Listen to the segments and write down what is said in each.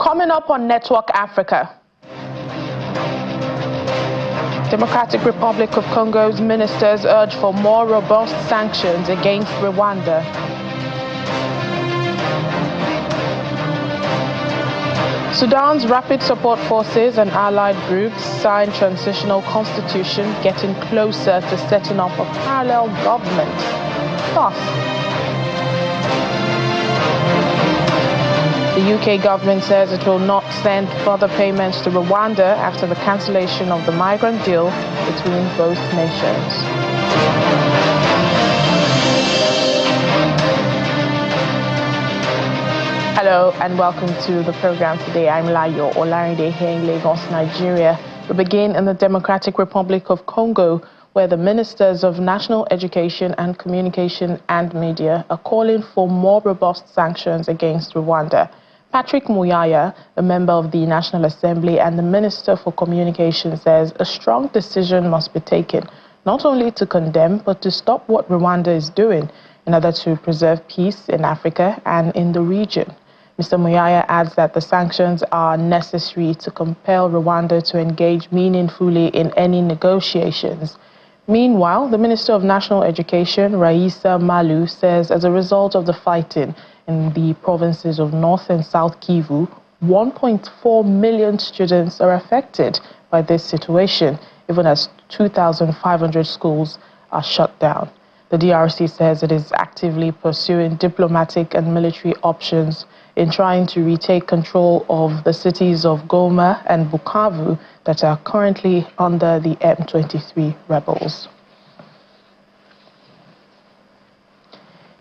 Coming up on Network Africa, Democratic Republic of Congo's ministers urge for more robust sanctions against Rwanda. Sudan's Rapid Support Forces and allied groups signed transitional constitution, getting closer to setting up a parallel government. Plus, the UK government says it will not send further payments to Rwanda after the cancellation of the migrant deal between both nations. Hello and welcome to the program today. I'm Layo Olarinde here in Lagos, Nigeria. We begin in the Democratic Republic of Congo, where the ministers of National Education and Communication and Media are calling for more robust sanctions against Rwanda. Patrick Muyaya, a member of the National Assembly and the Minister for Communication, says a strong decision must be taken, not only to condemn, but to stop what Rwanda is doing in order to preserve peace in Africa and in the region. Mr. Muyaya adds that the sanctions are necessary to compel Rwanda to engage meaningfully in any negotiations. Meanwhile, the Minister of National Education, Raissa Malu, says as a result of the fighting in the provinces of North and South Kivu, 1.4 million students are affected by this situation, even as 2,500 schools are shut down. The DRC says it is actively pursuing diplomatic and military options in trying to retake control of the cities of Goma and Bukavu that are currently under the M23 rebels.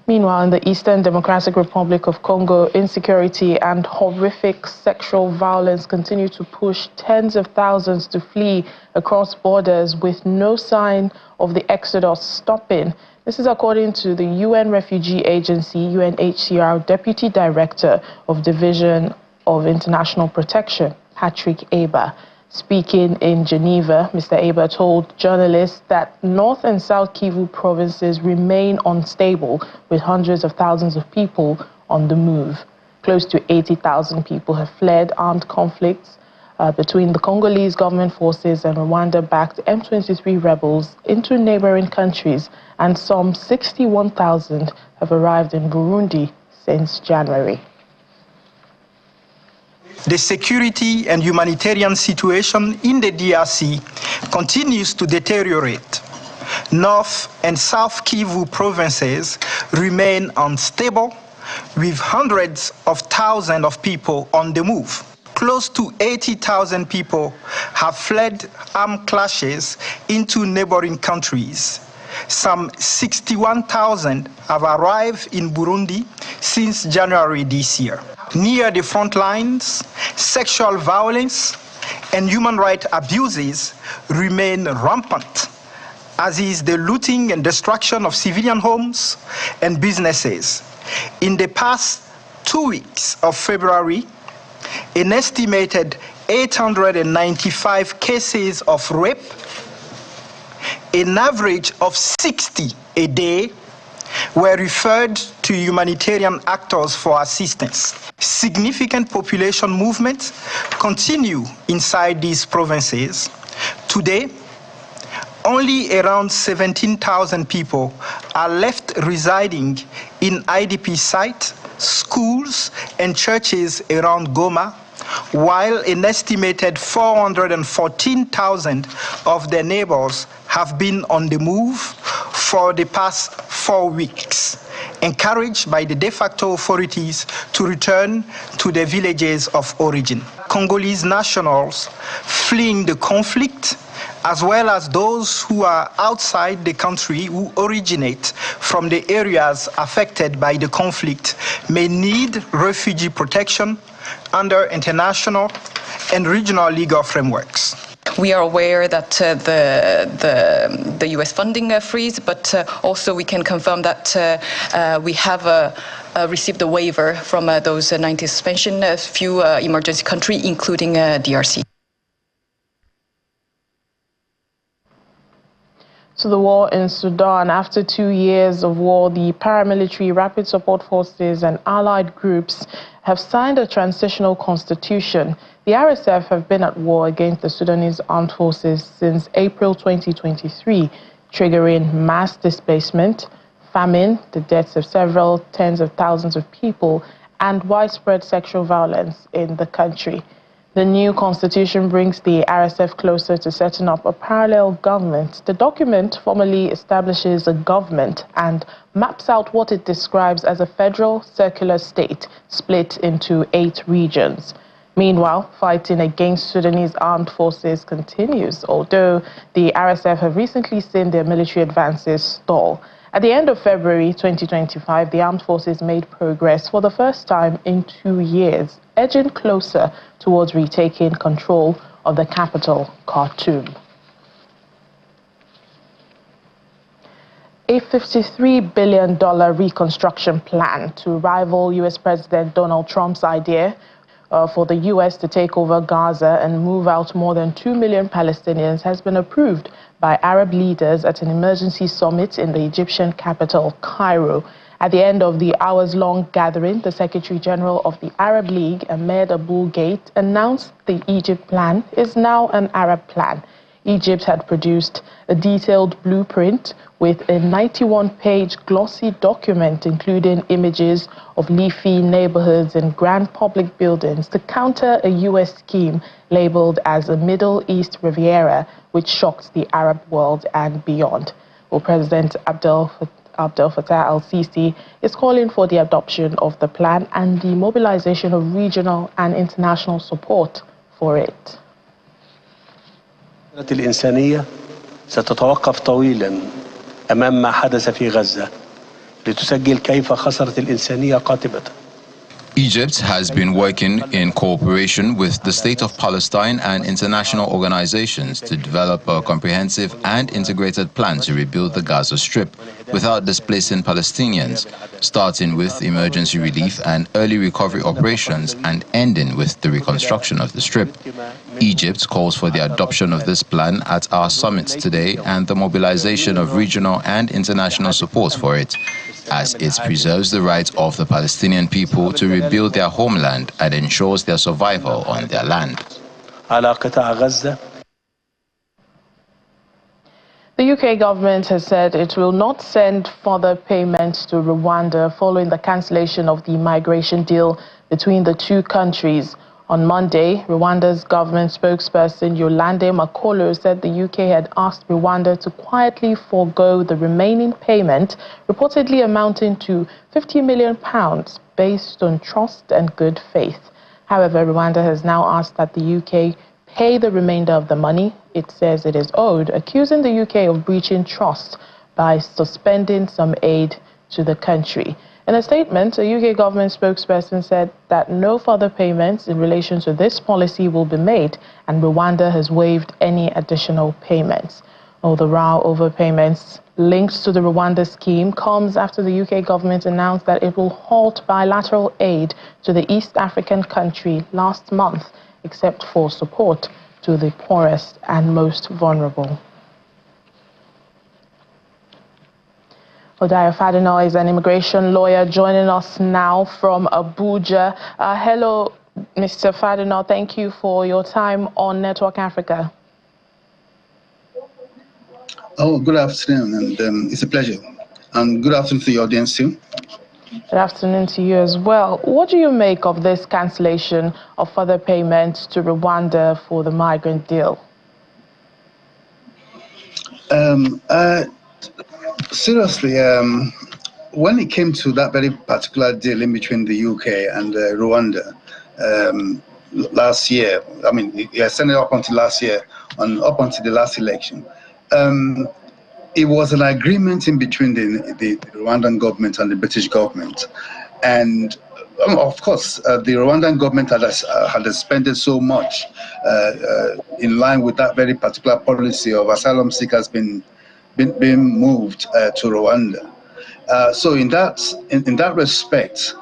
Meanwhile, in the Eastern Democratic Republic of Congo, insecurity and horrific sexual violence continue to push tens of thousands to flee across borders with no sign of the exodus stopping. This is according to the UN Refugee Agency, UNHCR Deputy Director of Division of International Protection, Patrick Aber. Speaking in Geneva, Mr. Aber told journalists that North and South Kivu provinces remain unstable, with hundreds of thousands of people on the move. Close to 80,000 people have fled armed conflicts between the Congolese government forces and Rwanda-backed M23 rebels into neighboring countries, and some 61,000 have arrived in Burundi since January. The security and humanitarian situation in the DRC continues to deteriorate. North and South Kivu provinces remain unstable, with hundreds of thousands of people on the move. Close to 80,000 people have fled armed clashes into neighboring countries. Some 61,000 have arrived in Burundi since January this year. Near the front lines, sexual violence and human rights abuses remain rampant, as is the looting and destruction of civilian homes and businesses. In the past 2 weeks of February, an estimated 895 cases of rape, an average of 60 a day, were referred to humanitarian actors for assistance. Significant population movements continue inside these provinces. Today, only around 17,000 people are left residing in IDP sites, schools, and churches around Goma, while an estimated 414,000 of their neighbors have been on the move for the past 4 weeks, encouraged by the de facto authorities to return to their villages of origin. Congolese nationals fleeing the conflict, as well as those who are outside the country who originate from the areas affected by the conflict, may need refugee protection under international and regional legal frameworks. We are aware that the US funding freeze, but also we can confirm that we have received a waiver from those 90 suspension few emergency countries, including DRC. to the war in Sudan. After 2 years of war, the paramilitary, rapid support forces and allied groups have signed a transitional constitution. The RSF have been at war against the Sudanese armed forces since April 2023, triggering mass displacement, famine, the deaths of several tens of thousands of people, and widespread sexual violence in the country. The new constitution brings the RSF closer to setting up a parallel government. The document formally establishes a government and maps out what it describes as a federal circular state split into 8 regions. Meanwhile, fighting against Sudanese armed forces continues, although the RSF have recently seen their military advances stall. At the end of February 2025, the armed forces made progress for the first time in 2 years, edging closer towards retaking control of the capital, Khartoum. A $53 billion reconstruction plan to rival U.S. President Donald Trump's idea for the U.S. to take over Gaza and move out more than 2 million Palestinians has been approved by Arab leaders at an emergency summit in the Egyptian capital, Cairo. At the end of the hours-long gathering, the Secretary General of the Arab League, Ahmed Aboulgate, announced the Egypt plan is now an Arab plan. Egypt had produced a detailed blueprint with a 91-page glossy document including images of leafy neighborhoods and grand public buildings to counter a U.S. scheme labeled as a Middle East Riviera, which shocked the Arab world and beyond. Well, President Abdel Fattah al-Sisi is calling for the adoption of the plan and the mobilization of regional and international support for it. الإنسانية ستتوقف طويلا أمام ما حدث في غزة لتسجل كيف خسرت الإنسانية قاتبة. Egypt has been working in cooperation with the State of Palestine and international organizations to develop a comprehensive and integrated plan to rebuild the Gaza Strip without displacing Palestinians, starting with emergency relief and early recovery operations and ending with the reconstruction of the Strip. Egypt calls for the adoption of this plan at our summit today and the mobilization of regional and international support for it, as it preserves the right of the Palestinian people to rebuild their homeland and ensures their survival on their land. The UK government has said it will not send further payments to Rwanda following the cancellation of the migration deal between the two countries. On Monday, Rwanda's government spokesperson Yolande Makolo said the UK had asked Rwanda to quietly forego the remaining payment, reportedly amounting to £50 million, based on trust and good faith. However, Rwanda has now asked that the UK pay the remainder of the money it says it is owed, accusing the UK of breaching trust by suspending some aid to the country. In a statement, a UK government spokesperson said that no further payments in relation to this policy will be made, and Rwanda has waived any additional payments. All the row over payments linked to the Rwanda scheme comes after the UK government announced that it will halt bilateral aid to the East African country last month, except for support to the poorest and most vulnerable. Odayo Fadino is an immigration lawyer joining us now from Abuja. Hello, Mr. Fadino. Thank you for your time on Network Africa. Oh, good afternoon, and it's a pleasure. And good afternoon to the audience too. Good afternoon to you as well. What do you make of this cancellation of further payments to Rwanda for the migrant deal? Seriously, when it came to that very particular deal in between the UK and Rwanda last year, I mean, it extended up until last year, up until the last election. It was an agreement in between the Rwandan government and the British government. And of course, the Rwandan government had expended so much in line with that very particular policy of asylum seekers being moved to Rwanda. So in that respect,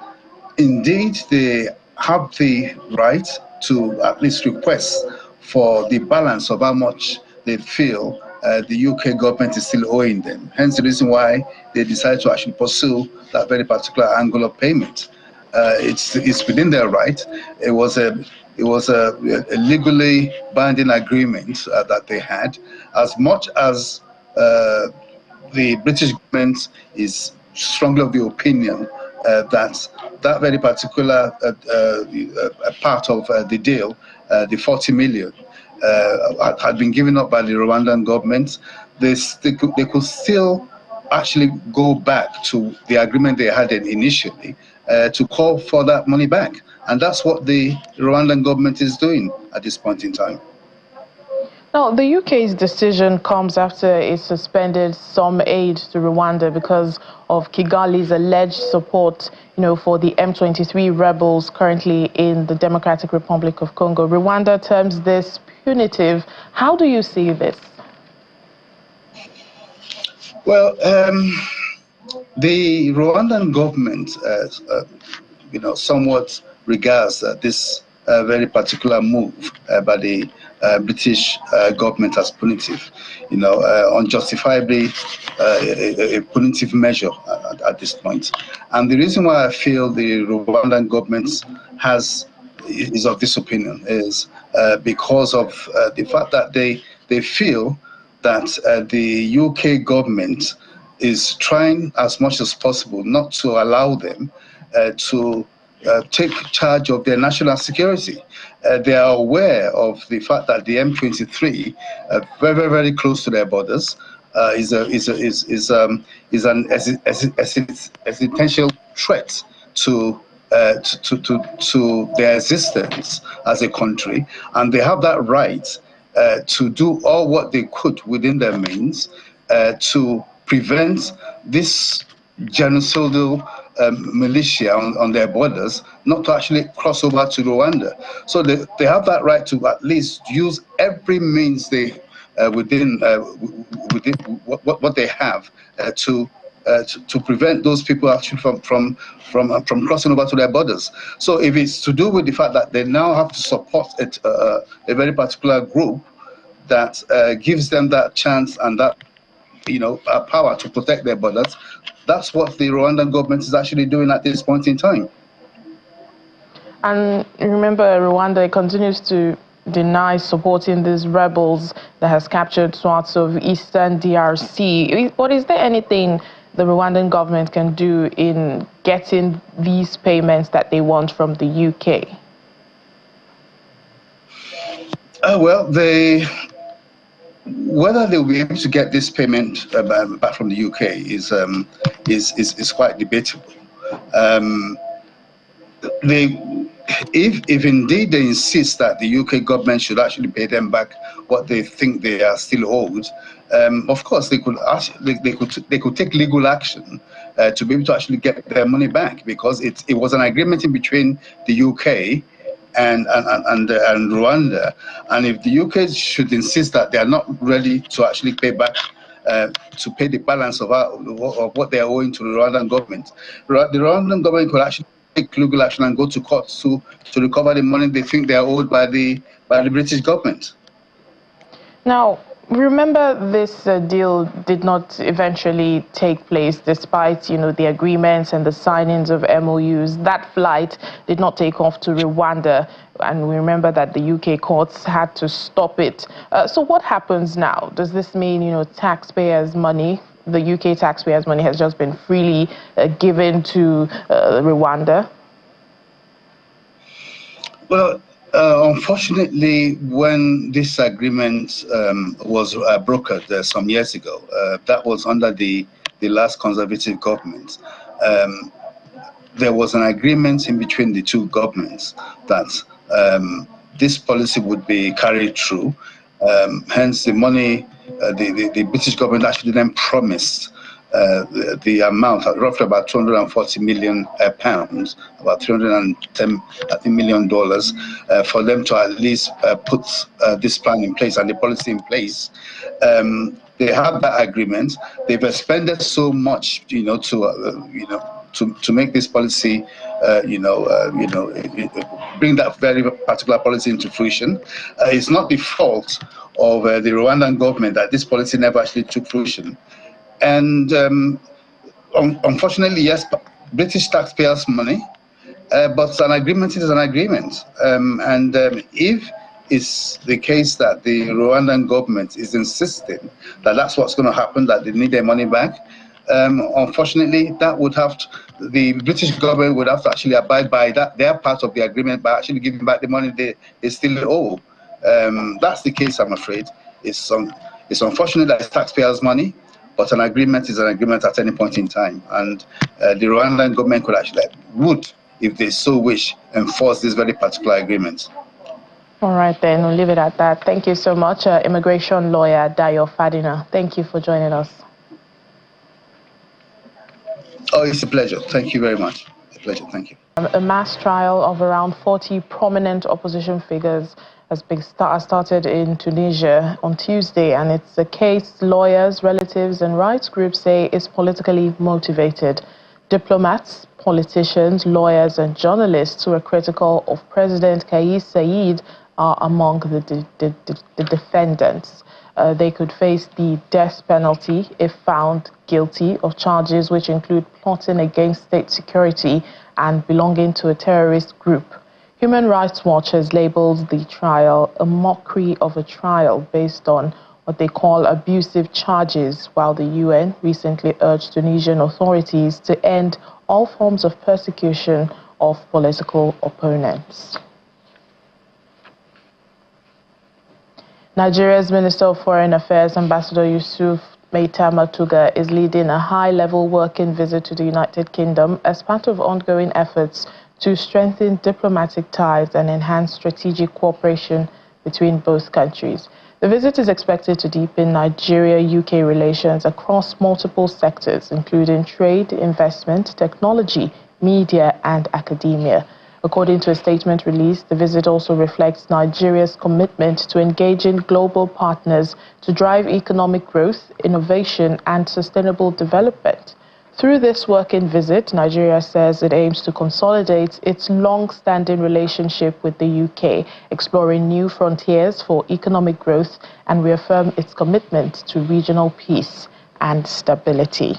indeed, they have the right to at least request for the balance of how much they feel the UK government is still owing them. Hence the reason why they decided to actually pursue that very particular angle of payment. It's within their right. It was a legally binding agreement that they had. As much as the British government is strongly of the opinion that very particular part of the deal, the 40 million, had been given up by the Rwandan government, they could still actually go back to the agreement they had initially to call for that money back. And that's what the Rwandan government is doing at this point in time. Now, the UK's decision comes after it suspended some aid to Rwanda because of Kigali's alleged support, for the M23 rebels currently in the Democratic Republic of Congo. Rwanda terms this punitive. How do you see this? Well, the Rwandan government, somewhat regards this very particular move by the British government as punitive, unjustifiably a punitive measure at this point. And the reason why I feel the Rwandan government is of this opinion is because of the fact that they feel that the UK government is trying as much as possible not to allow them to take charge of their national security. They are aware of the fact that the M23, very, very close to their borders, is an existential threat to their existence as a country, and they have that right to do all what they could within their means to prevent this genocidal militia on their borders not to actually cross over to Rwanda. So they have that right to at least use every means they within what they have to prevent those people actually from crossing over to their borders. So if it's to do with the fact that they now have to support a very particular group that gives them that chance and that power to protect their borders, that's what the Rwandan government is actually doing at this point in time. And remember, Rwanda continues to deny supporting these rebels that has captured parts of eastern DRC. But is there anything the Rwandan government can do in getting these payments that they want from the UK? Well, whether they'll be able to get this payment back from the UK is quite debatable. If indeed they insist that the UK government should actually pay them back what they think they are still owed, of course they could take legal action to be able to actually get their money back, because it was an agreement in between the UK and Rwanda, and if the UK should insist that they are not ready to actually pay back, to pay the balance of what they are owing to the Rwandan government, the Rwandan government could actually take legal action and go to court to recover the money they think they are owed by the British government. Now, remember, this deal did not eventually take place despite, the agreements and the signings of MOUs. That flight did not take off to Rwanda, and we remember that the UK courts had to stop it. So what happens now? Does this mean, taxpayers' money, the UK taxpayers' money has just been freely given to Rwanda? Well, unfortunately, when this agreement was brokered some years ago, that was under the last Conservative government. There was an agreement in between the two governments that this policy would be carried through. Hence, the money, the British government actually then promised the amount, roughly about 240 million pounds, about $310 million, for them to at least put this plan in place and the policy in place. They have that agreement. They've expended so much, to make this policy, bring that very particular policy into fruition. It's not the fault of the Rwandan government that this policy never actually took fruition. And unfortunately, yes, British taxpayers' money, but an agreement is an agreement. If it's the case that the Rwandan government is insisting that that's what's going to happen, that they need their money back, unfortunately, that would have to, the British government would have to actually abide by that, their part of the agreement, by actually giving back the money they still owe. That's the case, I'm afraid. It's unfortunate that it's taxpayers' money, but an agreement is an agreement at any point in time. And the Rwandan government would, if they so wish, enforce this very particular agreement. All right, then, we'll leave it at that. Thank you so much, immigration lawyer Dayo Fadina. Thank you for joining us. Oh, it's a pleasure. Thank you very much. A pleasure. Thank you. A mass trial of around 40 prominent opposition figures has started in Tunisia on Tuesday, and it's a case lawyers, relatives, and rights groups say is politically motivated. Diplomats, politicians, lawyers, and journalists who are critical of President Kais Saied are among the defendants. They could face the death penalty if found guilty of charges which include plotting against state security and belonging to a terrorist group. Human Rights Watch has labeled the trial a mockery of a trial based on what they call abusive charges, while the UN recently urged Tunisian authorities to end all forms of persecution of political opponents. Nigeria's Minister of Foreign Affairs, Ambassador Yusuf Maitama-Tuga, is leading a high-level working visit to the United Kingdom as part of ongoing efforts to strengthen diplomatic ties and enhance strategic cooperation between both countries. The visit is expected to deepen Nigeria-UK relations across multiple sectors, including trade, investment, technology, media, and academia. According to a statement released, the visit also reflects Nigeria's commitment to engaging global partners to drive economic growth, innovation, and sustainable development. Through this working visit, Nigeria says it aims to consolidate its long-standing relationship with the UK, exploring new frontiers for economic growth, and reaffirm its commitment to regional peace and stability.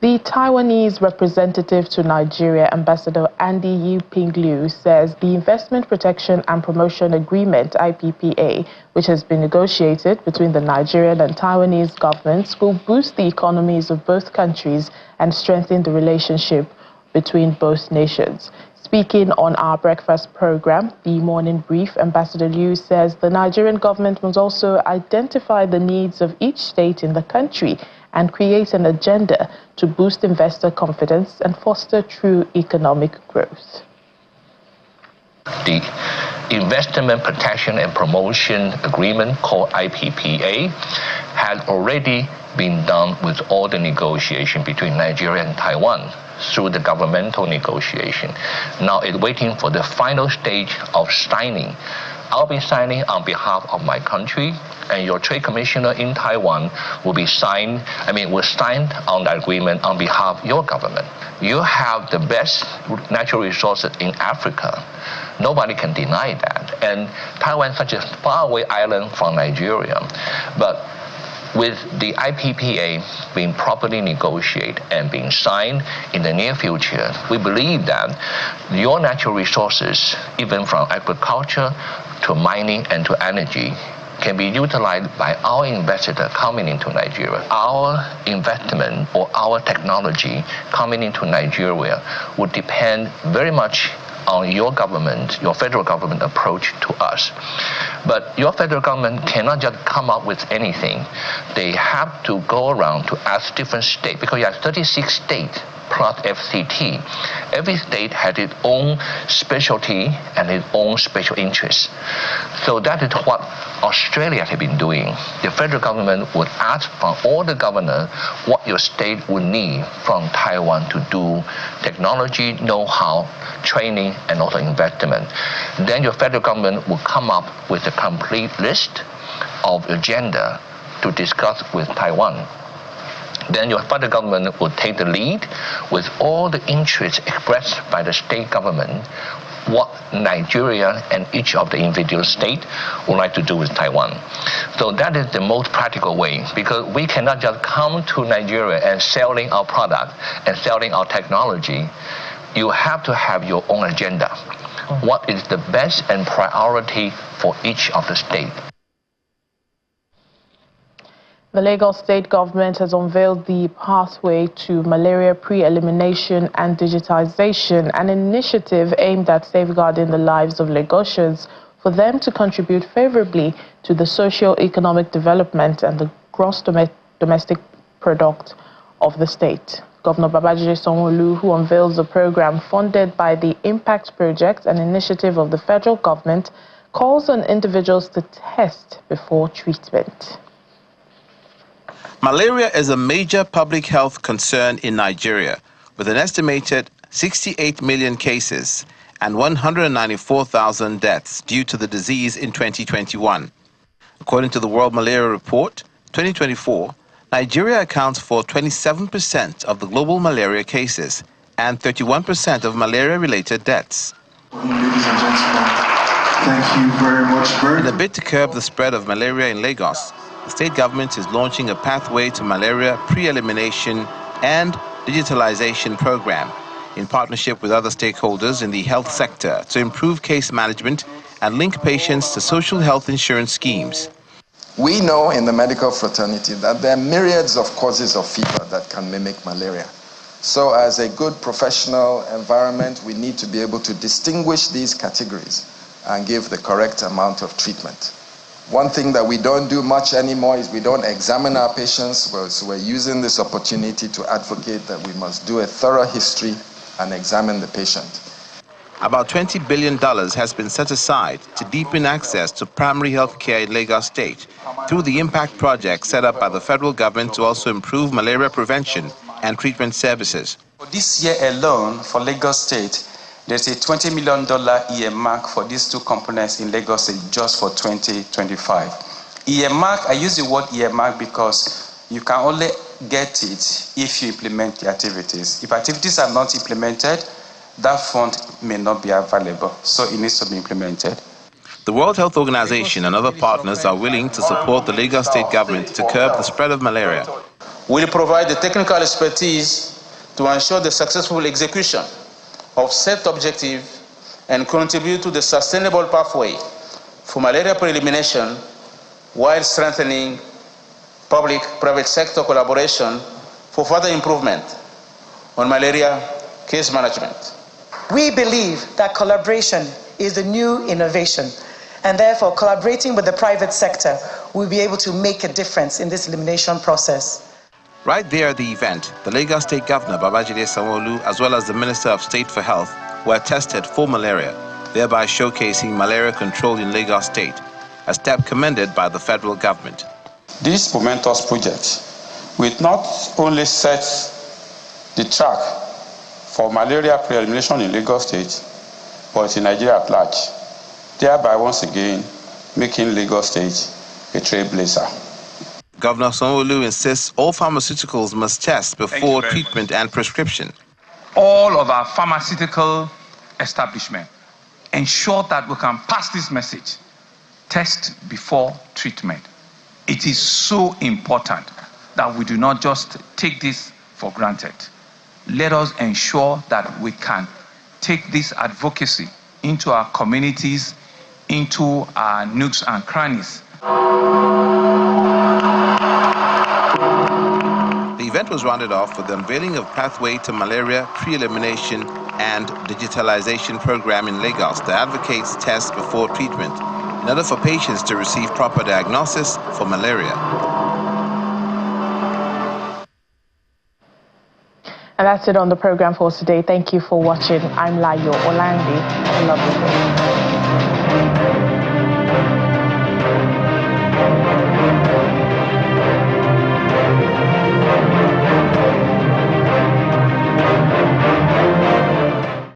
The Taiwanese representative to Nigeria, Ambassador Andy Yi-Ping Liu, says the Investment Protection and Promotion Agreement, IPPA, which has been negotiated between the Nigerian and Taiwanese governments, will boost the economies of both countries and strengthen the relationship between both nations. Speaking on our breakfast program, The Morning Brief, Ambassador Liu says the Nigerian government must also identify the needs of each state in the country and create an agenda to boost investor confidence and foster true economic growth. The Investment Protection and Promotion Agreement, called IPPA, had already been done with all the negotiation between Nigeria and Taiwan through the governmental negotiation. Now it's waiting for the final stage of signing. I'll be signing on behalf of my country, and your trade commissioner in Taiwan will sign on the agreement on behalf of your government. You have the best natural resources in Africa. Nobody can deny that. And Taiwan is such a faraway island from Nigeria. But with the IPPA being properly negotiated and being signed in the near future, we believe that your natural resources, even from agriculture to mining and to energy, can be utilized by our investors coming into Nigeria. Our investment or our technology coming into Nigeria would depend very much on your government, your federal government approach to us. But your federal government cannot just come up with anything. They have to go around to ask different states, because you have 36 states plus FCT. Every state has its own specialty and its own special interests. So that is what Australia has been doing. The federal government would ask from all the governors what your state would need from Taiwan to do technology, know-how, training, and also investment. Then your federal government will come up with a complete list of agenda to discuss with Taiwan. then your federal government will take the lead with all the interests expressed by the state government, what Nigeria and each of the individual states would like to do with Taiwan. So that is the most practical way, because we cannot just come to Nigeria and selling our product and selling our technology. You have to have your own agenda. What is the best and priority for each of the states? The Lagos state government has unveiled the pathway to malaria pre-elimination and digitization, an initiative aimed at safeguarding the lives of Lagosians for them to contribute favorably to the socio-economic development and the gross domestic product of the state. Governor Babajide Sanwo-Olu, who unveils the program funded by the Impact Project, an initiative of the federal government, calls on individuals to test before treatment. Malaria is a major public health concern in Nigeria, with an estimated 68 million cases and 194,000 deaths due to the disease in 2021. According to the World Malaria Report 2024, Nigeria accounts for 27% of the global malaria cases and 31% of malaria-related deaths. Ladies and gentlemen, thank you very much. In a bid to curb the spread of malaria in Lagos, the state government is launching a pathway to malaria pre-elimination and digitalization program in partnership with other stakeholders in the health sector to improve case management and link patients to social health insurance schemes. We know in the medical fraternity that there are myriads of causes of fever that can mimic malaria. So as a good professional environment, we need to be able to distinguish these categories and give the correct amount of treatment. One thing that we don't do much anymore is we don't examine our patients, so we're using this opportunity to advocate that we must do a thorough history and examine the patient. About $20 billion has been set aside to deepen access to primary health care in Lagos State through the Impact Project set up by the federal government to also improve malaria prevention and treatment services. For this year alone, for Lagos State, there's a $20 million earmark for these two components in Lagos State just for 2025. Earmark, I use the word earmark because you can only get it if you implement the activities. If activities are not implemented, that fund may not be available, so it needs to be implemented. The World Health Organization and other partners are willing to support the Lagos state government to curb the spread of malaria. We'll provide the technical expertise to ensure the successful execution of set objective and contribute to the sustainable pathway for malaria pre-elimination while strengthening public-private sector collaboration for further improvement on malaria case management. We believe that collaboration is the new innovation, and therefore collaborating with the private sector will be able to make a difference in this elimination process. Right there at the event, the Lagos State Governor Babajide Sanwo-Olu, as well as the Minister of State for Health, were tested for malaria, thereby showcasing malaria control in Lagos State, a step commended by the federal government. This momentous project will not only set the track for malaria pre-elimination in Lagos State, but in Nigeria at large, thereby once again making Lagos State a trailblazer. Governor Sanwo-Olu insists all pharmaceuticals must test before treatment and prescription. All of our pharmaceutical establishments ensure that we can pass this message. Test before treatment. It is so important that we do not just take this for granted. Let us ensure that we can take this advocacy into our communities, into our nooks and crannies. The event was rounded off with the unveiling of Pathway to Malaria Pre-Elimination and Digitalization Program in Lagos that advocates tests before treatment in order for patients to receive proper diagnosis for malaria. And that's it on the program for today. Thank you for watching. I'm Layo Olarinde. Have a lovely day.